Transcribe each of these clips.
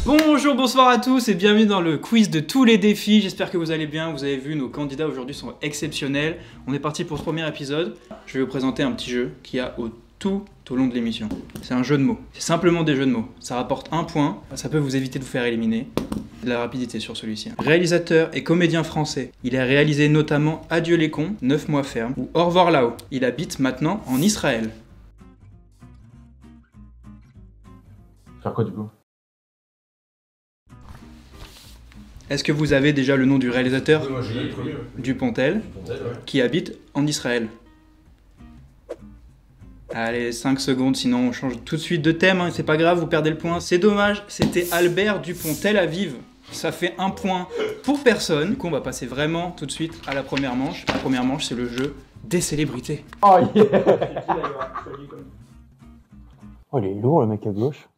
Bonjour, bonsoir à tous et bienvenue dans le quiz de tous les défis. J'espère que vous allez bien. Vous avez vu, nos candidats aujourd'hui sont exceptionnels. On est parti pour ce premier épisode. Je vais vous présenter un petit jeu qu'il y a tout au long de l'émission. C'est un jeu de mots. C'est simplement des jeux de mots. Ça rapporte un point. Ça peut vous éviter de vous faire éliminer. De la rapidité sur celui-ci. Réalisateur et comédien français. Il a réalisé notamment Adieu les cons, 9 mois ferme ou Au revoir là-haut. Il habite maintenant en Israël. Faire quoi du coup? Est-ce que vous avez déjà le nom du réalisateur? Moi, je l'ai le premier. Dupontel, qui habite en Israël? Allez, 5 secondes, sinon on change tout de suite de thème, hein, c'est pas grave, vous perdez le point. C'est dommage, c'était Albert Dupontel à Vive. Ça fait un point pour personne. Du coup, on va passer vraiment tout de suite à la première manche. La première manche, c'est le jeu des célébrités. Oh yeah. Oh, il est lourd le mec à gauche.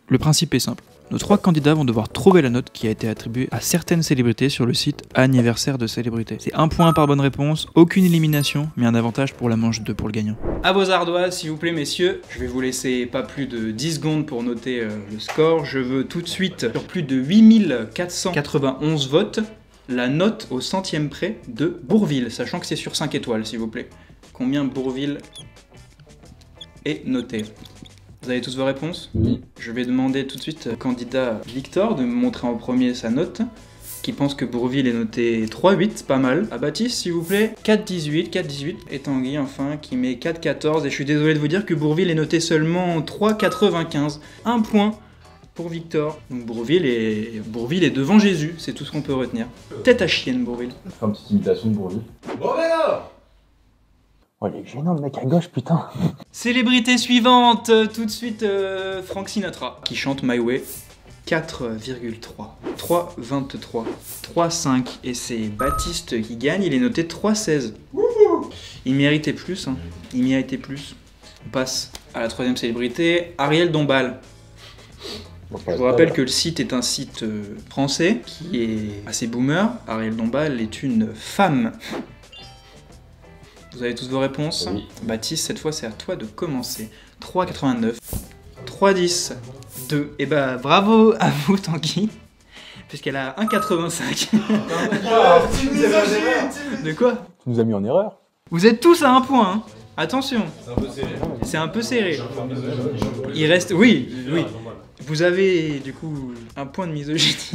Le principe est simple. Nos 3 candidats vont devoir trouver la note qui a été attribuée à certaines célébrités sur le site Anniversaire de célébrités. C'est un point par bonne réponse, aucune élimination, mais un avantage pour la manche 2 pour le gagnant. À vos ardoises, s'il vous plaît, messieurs. Je vais vous laisser pas plus de 10 secondes pour noter le score. Je veux tout de suite, sur plus de 8491 votes, la note au centième près de Bourvil, sachant que c'est sur 5 étoiles, s'il vous plaît. Combien Bourvil est noté? Vous avez tous vos réponses? Oui. Je vais demander tout de suite au candidat Victor de me montrer en premier sa note, qui pense que Bourvil est noté 3,8, pas mal. À Baptiste, s'il vous plaît, 4,18, et Tanguy, enfin, qui met 4,14, et je suis désolé de vous dire que Bourvil est noté seulement 3,95. Un point pour Victor. Donc Bourvil est devant Jésus, c'est tout ce qu'on peut retenir. Tête à chienne, Bourvil. Je vais faire une petite imitation de Bourvil. Bon alors. Oh, il est gênant le mec à gauche, putain. Célébrité suivante, tout de suite, Frank Sinatra, qui chante My Way. 4,3, 3,23, 3,5, et c'est Baptiste qui gagne, il est noté 3,16. Il méritait plus, hein. Il méritait plus. On passe à la troisième célébrité, Ariel Dombal. Je vous rappelle que le site est un site français qui est assez boomer. Ariel Dombal est une femme. Vous avez tous vos réponses? Oui. Baptiste, cette fois c'est à toi de commencer. 3,89, 3,10, 2. Et bah bravo à vous Tanguy, puisqu'elle a 1,85. De quoi? Tu nous as mis en erreur. Vous êtes tous à un point, hein. Attention. C'est un peu serré. C'est un peu serré. Il reste... Oui. Vous avez du coup un point de misogynie.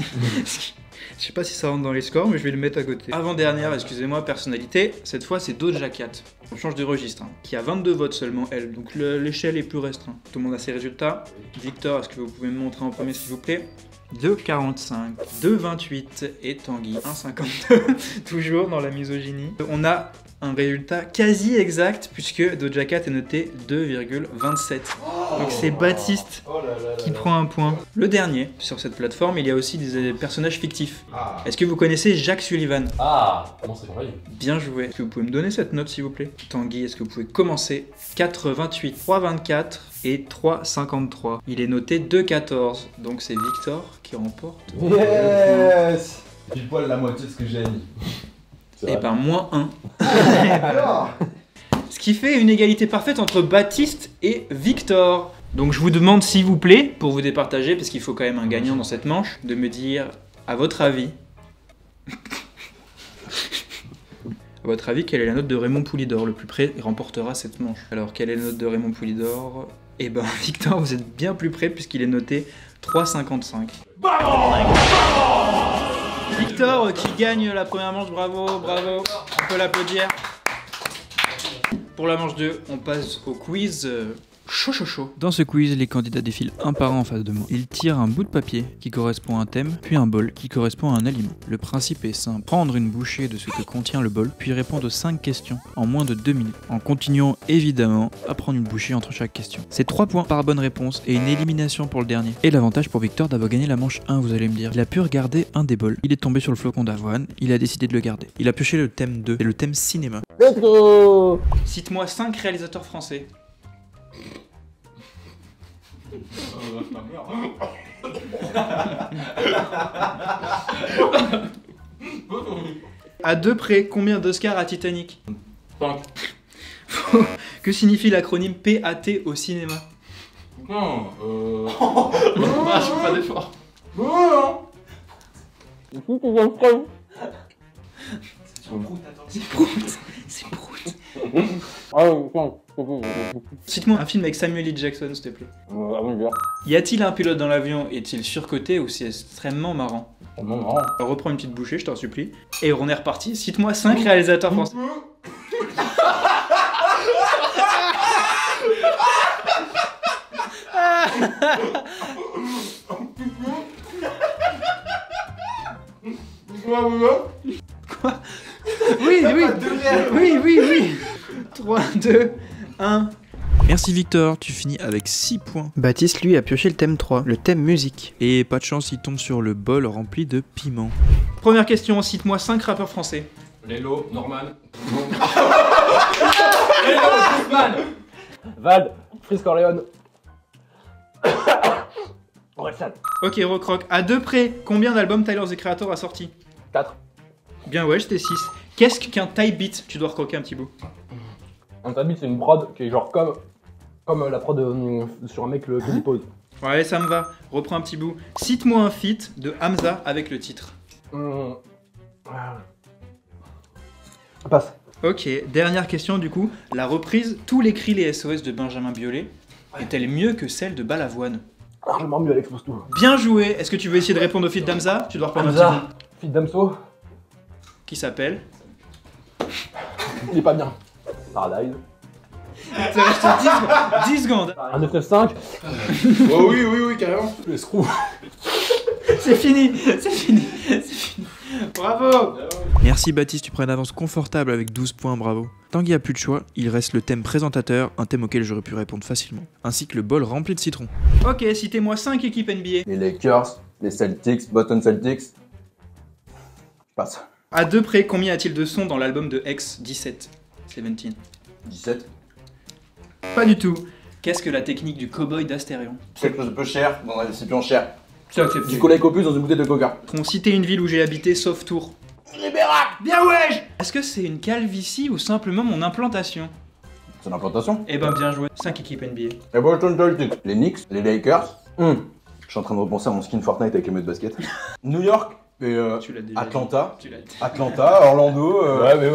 Je sais pas si ça rentre dans les scores, mais je vais le mettre à côté. Avant-dernière, excusez-moi, personnalité, cette fois c'est Doja Cat. On change de registre, hein, qui a 22 votes seulement, elle. Donc l'échelle est plus restreinte. Tout le monde a ses résultats. Victor, est-ce que vous pouvez me montrer en premier s'il vous plaît? 2,45, 2,28 et Tanguy 1,52. Toujours dans la misogynie. On a un résultat quasi exact puisque Doja Cat est noté 2,27. Donc c'est Baptiste qui prend un point. Le dernier, sur cette plateforme, il y a aussi des personnages fictifs. Est-ce que vous connaissez Jacques Sullivan? Ah, comment c'est pareil? Bien joué. Est-ce que vous pouvez me donner cette note s'il vous plaît? Tanguy, est-ce que vous pouvez commencer? 4,28, 3,24 et 3,53. Il est noté 2,14. Donc c'est Victor qui remporte. Yes. Pile poil la moitié de ce que j'ai mis. Et par moins 1. Ce qui fait une égalité parfaite entre Baptiste et Victor. Donc je vous demande s'il vous plaît, pour vous départager, parce qu'il faut quand même un gagnant dans cette manche, de me dire, à votre avis, quelle est la note de Raymond Poulidor? Le plus près remportera cette manche. Alors quelle est la note de Raymond Poulidor? Eh ben Victor, vous êtes bien plus près puisqu'il est noté 3,55. Victor qui gagne la première manche, bravo, on peut l'applaudir. Pour la manche 2, on passe au quiz Chaud, chaud, chaud. Dans ce quiz, les candidats défilent un par un en face de moi. Ils tirent un bout de papier qui correspond à un thème, puis un bol qui correspond à un aliment. Le principe est simple, prendre une bouchée de ce que contient le bol, puis répondre aux 5 questions en moins de 2 minutes, en continuant évidemment à prendre une bouchée entre chaque question. C'est 3 points par bonne réponse et une élimination pour le dernier. Et l'avantage pour Victor d'avoir gagné la manche 1, vous allez me dire. Il a pu regarder un des bols, il est tombé sur le flocon d'avoine, il a décidé de le garder. Il a pioché le thème 2, et le thème cinéma. Let's go. Cite-moi 5 réalisateurs français. À 2 près, combien d'Oscars a Titanic? 5. Que signifie l'acronyme PAT au cinéma? Non, Ah, je fais pas d'effort. C'est Prout. C'est Prout. Cite-moi un film avec Samuel L. Jackson, s'il te plaît. Y a-t-il un pilote dans l'avion? Est-il surcoté ou c'est extrêmement marrant? Reprends une petite bouchée, je t'en supplie. Et on est reparti. Cite-moi 5 réalisateurs français. Quoi? Oui. 3, 2, 1. Merci Victor, tu finis avec 6 points. Baptiste, lui, a pioché le thème 3, le thème musique. Et pas de chance, il tombe sur le bol rempli de piment. Première question, cite-moi 5 rappeurs français. Lélo, Norman. Vald, Freeze Corleone. Orelsan. Ok, Rockrock. À 2 près, combien d'albums Tyler the Creator a sorti? 4. Bien ouais, j'étais 6. Qu'est-ce qu'un type beat? Tu dois recroquer un petit bout. Un tabit, c'est une prod qui est genre comme la prod sur un mec qui dépose. Ouais, ça me va. Reprends un petit bout. Cite-moi un feat de Hamza avec le titre. Passe. Ok, dernière question du coup. La reprise Tous les cris les SOS de Benjamin Biolay est-elle mieux que celle de Balavoine? Largement mieux Alex Postou. Bien joué. Est-ce que tu veux essayer de répondre au feat d'Hamza? Tu dois reprendre un petit bout. Hamza, fils d'Amso, Qui s'appelle? il est pas bien. Paradise. Il te reste 10 secondes. Un 995. Oh oui, carrément. Le screw. C'est fini. Bravo. Merci Baptiste, tu prends une avance confortable avec 12 points, bravo. Tanguy a plus de choix, il reste le thème présentateur, un thème auquel j'aurais pu répondre facilement, ainsi que le bol rempli de citron. Ok, citez-moi 5 équipes NBA. Les Lakers, les Celtics, Boston Celtics. Je passe. À 2 près, combien y a-t-il de sons dans l'album de X 17? 17. Pas du tout. Qu'est-ce que la technique du cowboy d'Astérion? Quelque chose de peu cher dans un récipient cher. C'est accepté. Du cola Copus dans une bouteille de coca. On citait une ville où j'ai habité, sauf Tours. Libérac. Bien ouais. Est-ce que c'est une calvitie ou simplement mon implantation? C'est l'implantation. Eh ben bien joué. 5 équipes NBA. Les Boston Celtics, les Knicks, les Lakers. Je suis en train de repenser à mon skin Fortnite avec les maillots de basket. New York et Tu l'as déjà Atlanta. dit. Tu l'as dit. Atlanta, Orlando,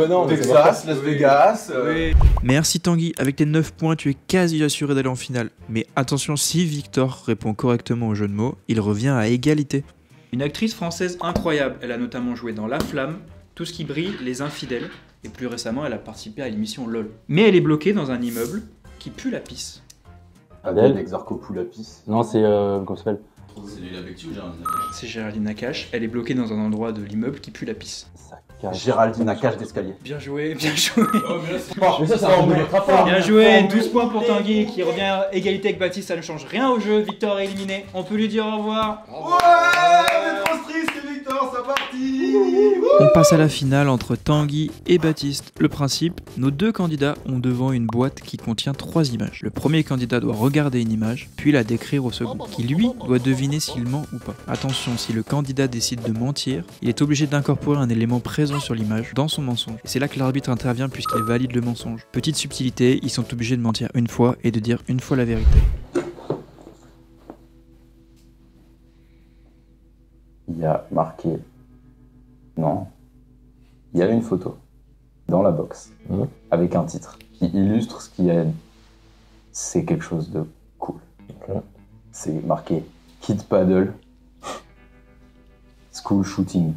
non. Texas, Las Vegas. Oui. Merci Tanguy, avec tes 9 points, tu es quasi assuré d'aller en finale. Mais attention, si Victor répond correctement au jeu de mots, il revient à égalité. Une actrice française incroyable. Elle a notamment joué dans La Flamme, Tout ce qui brille, Les Infidèles. Et plus récemment, elle a participé à l'émission LOL. Mais elle est bloquée dans un immeuble qui pue la pisse. Adèle Exarchopoulapis. Non, c'est. Comment ça s'appelle? C'est Léla Becti ou Géraldine C'est Géraldine Nakache. Elle est bloquée dans un endroit de l'immeuble qui pue la pisse. Géraldine à cage d'escalier. Bien joué, bien joué. Mais ça, c'est un double très fort. Bien joué, 12 points pour Tanguy qui revient à égalité avec Baptiste, ça ne change rien au jeu. Victor est éliminé, on peut lui dire au revoir. Ouais, trop triste, Victor, c'est parti. On passe à la finale entre Tanguy et Baptiste. Le principe, nos deux candidats ont devant une boîte qui contient 3 images. Le premier candidat doit regarder une image, puis la décrire au second, qui lui doit deviner s'il ment ou pas. Attention, si le candidat décide de mentir, il est obligé d'incorporer un élément présent sur l'image dans son mensonge. Et c'est là que l'arbitre intervient puisqu'il valide le mensonge. Petite subtilité, ils sont obligés de mentir une fois et de dire une fois la vérité. Il y a marqué... Non. Il y a une photo dans la box avec un titre qui illustre ce qu'il y a. C'est quelque chose de cool. C'est marqué Kid Paddle School Shooting.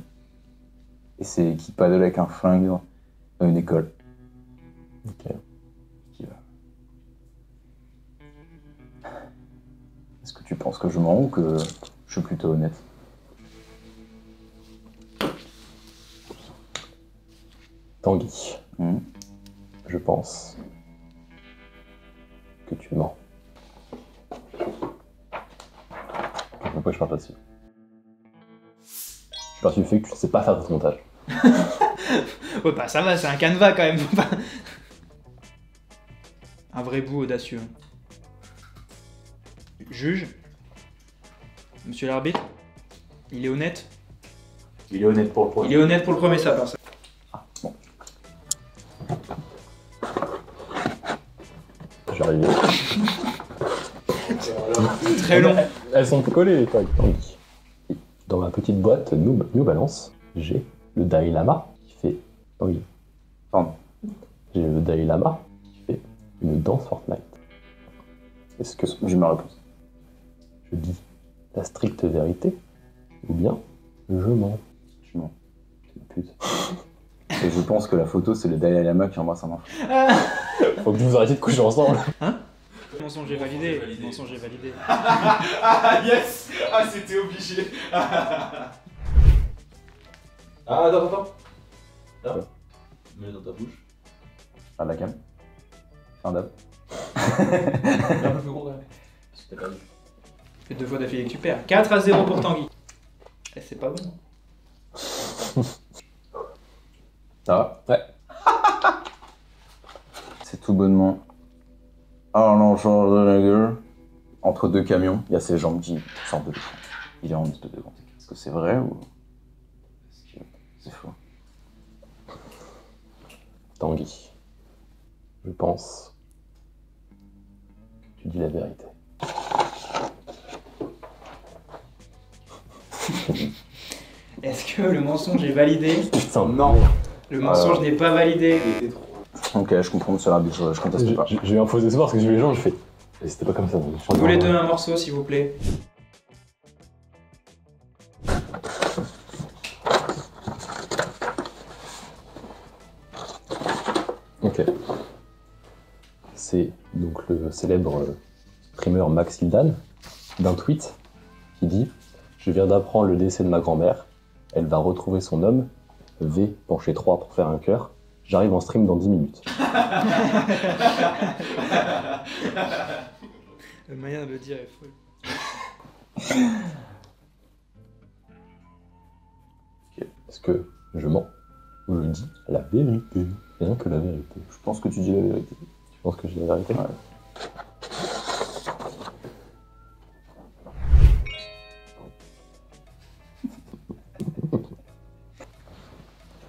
Et c'est Kid Paddle avec un flingue dans une école. Qui va. Est-ce que tu penses que je mens ou que je suis plutôt honnête? Tanguy, je pense que tu mens. Pourquoi je parle là-dessus? Je suis parti du fait que tu ne sais pas faire de montage. Ouais, bah ça va, c'est un canevas quand même. Un vrai bout audacieux. Juge, monsieur l'arbitre, il est honnête? Il est honnête pour le premier. Il est honnête pour le premier sapin. Ça. Bon. J'arrive. Très long. Elles sont collées les tags. Tanguy. Et dans ma petite boîte New Balance, j'ai le Dalai Lama qui fait. Tanguy. Pardon. J'ai le Dalai Lama qui fait une danse Fortnite. Est-ce que J'ai ma réponse. je dis la stricte vérité ou bien je mens? Je mens. C'est une pute. Et je pense que la photo, c'est le Dalai Lama qui embrasse un enfant. Faut que vous arrêtiez de coucher ensemble. Mensonge est validé. Mensonge est validé. Ah yes. Ah c'était obligé. Ah attends. Là. Mets-le dans ta bouche. À la cam. Fin d'ab. Un peu plus gros quand même. Parce que t'as perdu. Fait 2 fois d'affilée que tu perds. 4-0 pour Tanguy. Eh, c'est pas bon. Ça va? Ouais. C'est tout bonnement. Alors là, on change de la gueule. Entre deux camions, il y a ces jambes qui sortent de l'écran. Il est en liste de devant. Est-ce que c'est vrai ou est-ce que c'est faux? Tanguy, je pense que tu dis la vérité. Est-ce que le mensonge est validé? Putain, Non. Le mensonge n'est pas validé. Il était trop. Ok, je comprends, monsieur l'arbitre, je conteste pas. J'ai eu un faux espoir parce que j'ai vu les gens, je fais. Et c'était pas comme ça. Donc, Tous les deux un morceau, s'il vous plaît. Ok. C'est donc le célèbre primeur Max Hildan d'un tweet qui dit: je viens d'apprendre le décès de ma grand-mère. Elle va retrouver son homme. V penché 3 pour faire un cœur. J'arrive en stream dans 10 minutes. La manière de le dire est folle. Est-ce que je mens ou je dis la vérité? Rien que la vérité. Je pense que tu dis la vérité. Tu penses que je dis la vérité? Ouais.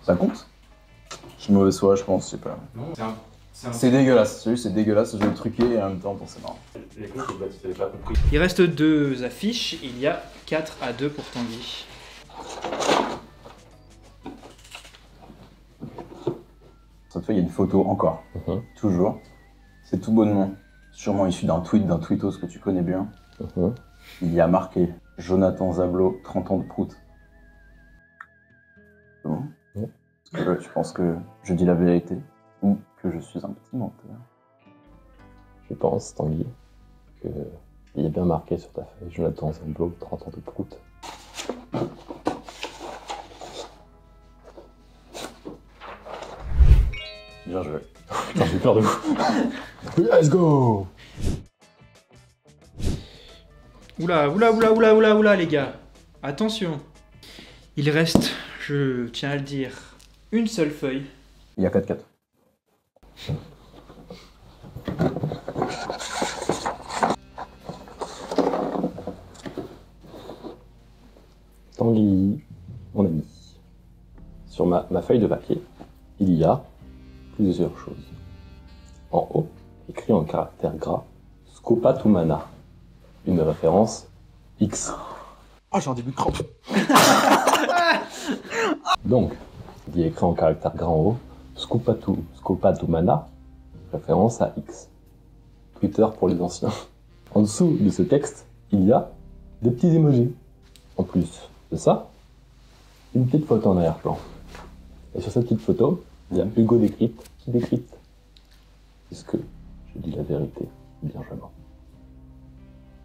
Ça compte? Je suis mauvaise foi, je pense, je sais pas. Non, C'est dégueulasse, c'est dégueulasse, je vais le truquer et en même temps, bon, c'est marrant. Les comptes, tu t'avais pas compris. Il reste 2 affiches. Il y a 4-2 pour Tanguy. Cette fois, il y a une photo encore. Toujours. C'est tout bonnement. Sûrement issu d'un tweet, d'un tweetos que tu connais bien. Il y a marqué Jonathan Zablot, 30 ans de prout. C'est bon? Est-ce que tu penses que je dis la vérité ou que je suis un petit menteur? Je pense, Tanguy, que il y a bien marqué sur ta feuille Jonathan Zablot, 30 ans de prout. Bien joué. Putain, j'ai peur de vous. Let's go! Oula, les gars. Attention. Il reste, je tiens à le dire, une seule feuille. Il y a 4-4. Tanguy, mon ami, sur ma feuille de papier, il y a plusieurs choses. En haut, écrit en caractère gras, Scopatumana, une référence X. Ah, j'ai un début de crampe. Donc, il y a écrit en caractère gras en haut, Scopatumana, référence à X. Twitter pour les anciens. En dessous de ce texte, il y a des petits emojis. En plus de ça, une petite photo en arrière-plan. Et sur cette petite photo, il y a Hugo Décrypte qui décrypte. Est-ce que je dis la vérité ou bien je mens?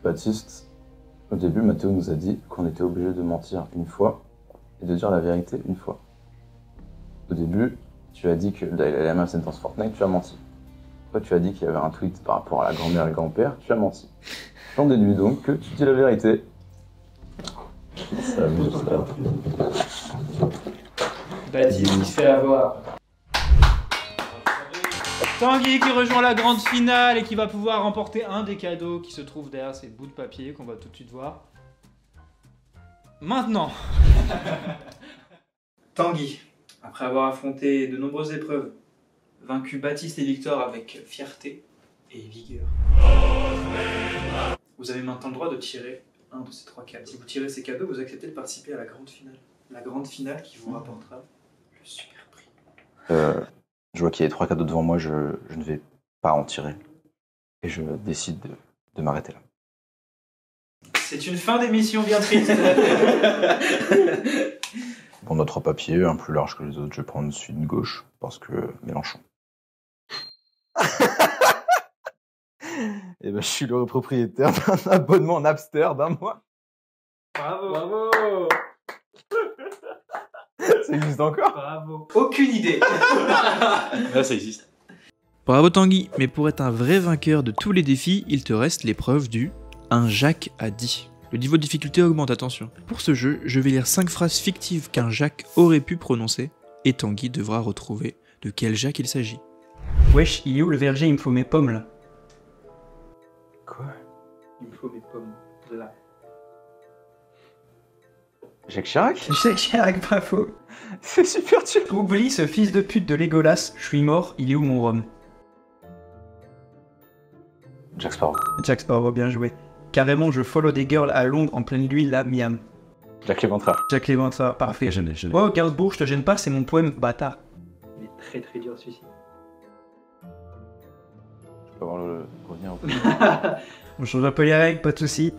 Baptiste, au début, Mathéo nous a dit qu'on était obligé de mentir une fois et de dire la vérité une fois. Au début, tu as dit qu'il allait la même sentence Fortnite, tu as menti. Après, tu as dit qu'il y avait un tweet par rapport à la grand-mère et le grand-père, tu as menti. J'en déduis donc que tu dis la vérité. Ça amuse, ça. Baptiste qui se fait avoir. Tanguy qui rejoint la grande finale et qui va pouvoir remporter un des cadeaux qui se trouve derrière ces bouts de papier qu'on va tout de suite voir. Maintenant. Tanguy, après avoir affronté de nombreuses épreuves, vaincu Baptiste et Victor avec fierté et vigueur. Vous avez maintenant le droit de tirer un de ces 3 cadeaux. Si vous tirez ces cadeaux, vous acceptez de participer à la grande finale. La grande finale qui vous rapportera le super prix. Je vois qu'il y a 3 cadeaux devant moi, je ne vais pas en tirer. Et je décide de m'arrêter là. C'est une fin d'émission bien triste. Bon, on a 3 papiers, un plus large que les autres, je vais prendre celui de gauche, parce que Mélenchon. Et ben, je suis le propriétaire d'un abonnement Napster d'un mois. Bravo. Bravo. Ça existe encore? Bravo. Aucune idée. Là, ça existe. Bravo Tanguy, mais pour être un vrai vainqueur de tous les défis, il te reste l'épreuve du « Un Jacques a dit ». Le niveau de difficulté augmente, attention. Pour ce jeu, je vais lire 5 phrases fictives qu'un Jacques aurait pu prononcer, et Tanguy devra retrouver de quel Jacques il s'agit. Wesh, il est où le verger? Il me faut mes pommes là. Quoi? Il me faut mes pommes là. Jacques Chirac? Jacques Chirac, bravo. C'est super dur. Oublie ce fils de pute de Legolas, je suis mort, il est où mon rhum? Jack Sparrow. Jack Sparrow, bien joué. Carrément, je follow des girls à Londres en pleine nuit, là, miam. Jack Léventreur. Jack Léventreur, parfait. Je l'ai. Oh, Gainsbourg, je te gêne pas, c'est mon poème bâtard. Il est très très dur celui-ci. Je peux avoir le revenir au On change un peu les règles, pas de soucis.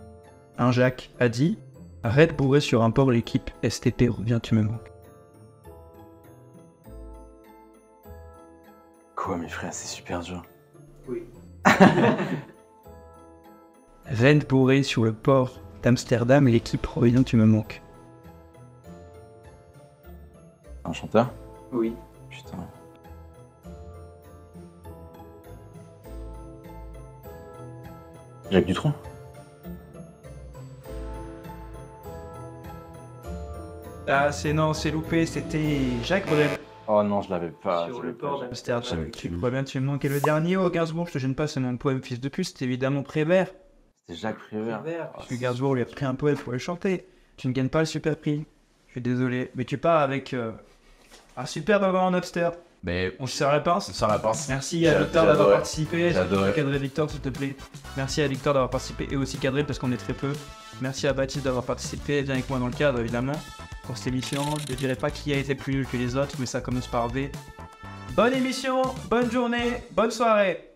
Un Jacques a dit: arrête bourré sur un port, l'équipe STP revient, tu me manques. Quoi, mes frères, c'est super dur. Oui. Rennes bourré sur le port d'Amsterdam, l'équipe revient, tu me manques. Un chanteur? Oui. Putain. Jacques Dutronc? Ah, c'est loupé, c'était Jacques Brel. Oh non, je l'avais pas. Sur je le l'avais port pas. d'Amsterdam. Tu vois bien, tu me manques. Et le dernier, oh, Gainsbourg, je te gêne pas, c'est mon poème fils de pute, c'est évidemment Prévert. C'était Jacques Prévert. Parce que Gainsbourg lui a pris un poème pour le chanter. Tu ne gagnes pas le super prix. Je suis désolé. Mais tu pars avec un super avant en Napster. Mais On se serre la pince. on sort la pince. Merci à J'ai Victor d'avoir adoré. participé. J'ai adoré. Cadré Victor, s'il te plaît. Merci à Victor d'avoir participé et aussi cadré parce qu'on est très peu. Merci à Baptiste d'avoir participé. Viens avec moi dans le cadre, évidemment. Pour cette émission, je ne dirais pas qui a été plus nul que les autres, mais ça commence par V. Bonne émission, bonne journée, bonne soirée.